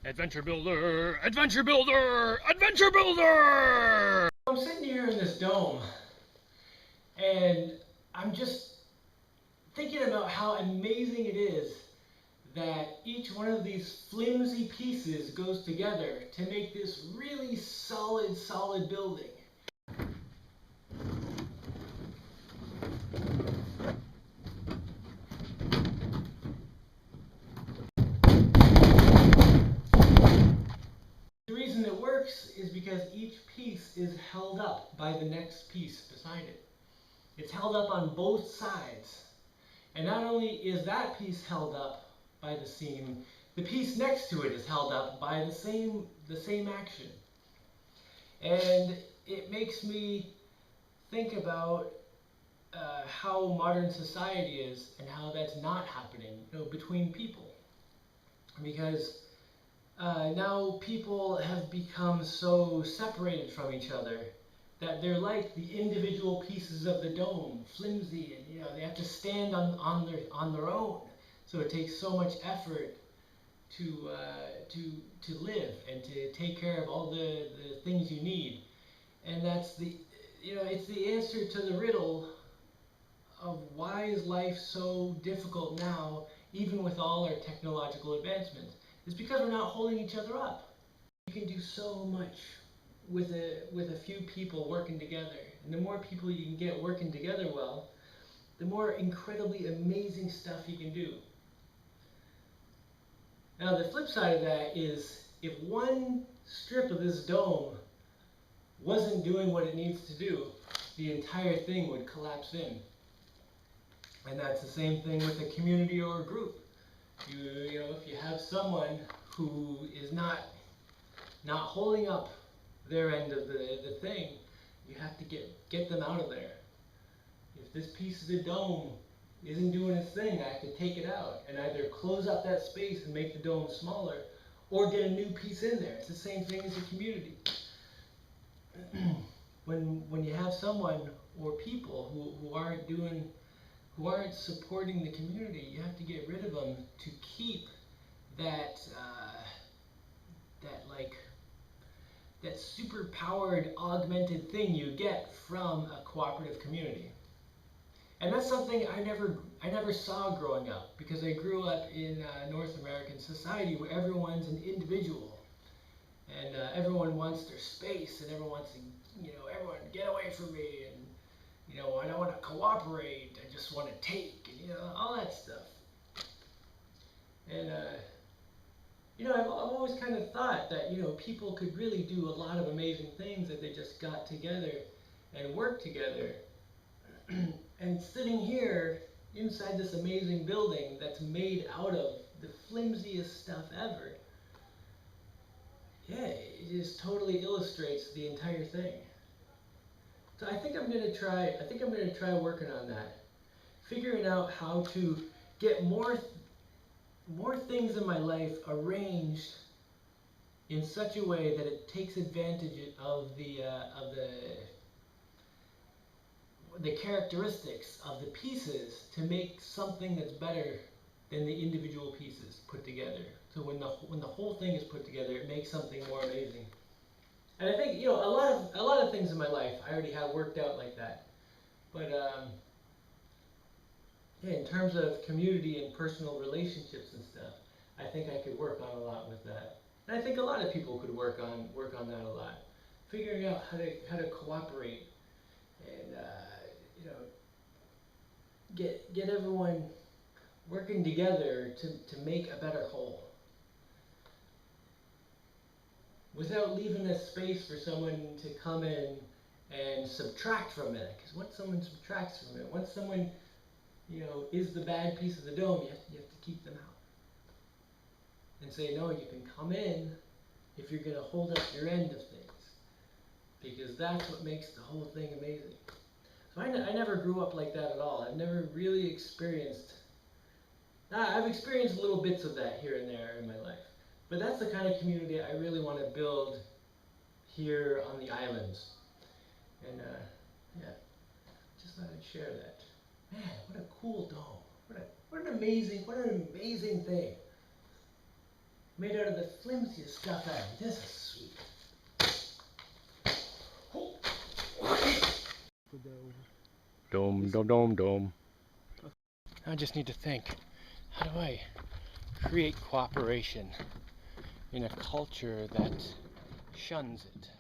Adventure builder, adventure builder, adventure builder! I'm sitting here in this dome and I'm just thinking about how amazing it is that each one of these flimsy pieces goes together to make this really solid building. The reason it works is because each piece is held up by the next piece beside it. It's held up on both sides. And not only is that piece held up by the seam, the piece next to it is held up by the same action. And it makes me think about how modern society is and how that's not happening, between people. Because now people have become so separated from each other that they're like the individual pieces of the dome, flimsy, and they have to stand on their own. So it takes so much effort to live and to take care of all the things you need. And that's it's the answer to the riddle of why is life so difficult now, even with all our technological advancements. It's because we're not holding each other up. You can do so much with a few people working together. And the more people you can get working together well, the more incredibly amazing stuff you can do. Now the flip side of that is if one strip of this dome wasn't doing what it needs to do, the entire thing would collapse in. And that's the same thing with a community or a group. If you have someone who is not holding up their end of the thing, you have to get them out of there. If this piece of the dome isn't doing its thing, I have to take it out and either close up that space and make the dome smaller, or get a new piece in there. It's the same thing as a community. When you have someone or people who aren't supporting the community, you have to get rid of them to keep that that super powered augmented thing you get from a cooperative community. And that's something I never saw growing up, because I grew up in North American society where everyone's an individual, and everyone wants their space, and everyone wants to, everyone get away from me, and I don't want to cooperate. I just want to take, and all that stuff. And I've always kind of thought that people could really do a lot of amazing things if they just got together and worked together. And sitting here inside this amazing building that's made out of the flimsiest stuff ever, yeah, it just totally illustrates the entire thing. So I think I'm gonna try working on that, figuring out how to get more things in my life arranged in such a way that it takes advantage of the characteristics of the pieces to make something that's better than the individual pieces put together. So when the whole thing is put together, it makes something more amazing. And I think a lot of things in my life I already have worked out like that. But yeah, in terms of community and personal relationships and stuff, I think I could work on a lot with that. And I think a lot of people could work on that a lot. Figuring out how to cooperate and get everyone working together to make a better whole, without leaving a space for someone to come in and subtract from it. Because once someone subtracts from it, once someone is the bad piece of the dome, you have to keep them out and say, no, you can come in if you're going to hold up your end of things, because that's what makes the whole thing amazing. So I never grew up like that at all. I've never really experienced. I've experienced little bits of that here and there in my life, but that's the kind of community I really want to build here on the islands. And yeah, just thought I'd share that. Man, what a cool dome! What an amazing thing! made out of the flimsiest stuff ever. This is sweet. Dome, dome, dome, dome. I just need to think, how do I create cooperation in a culture that shuns it?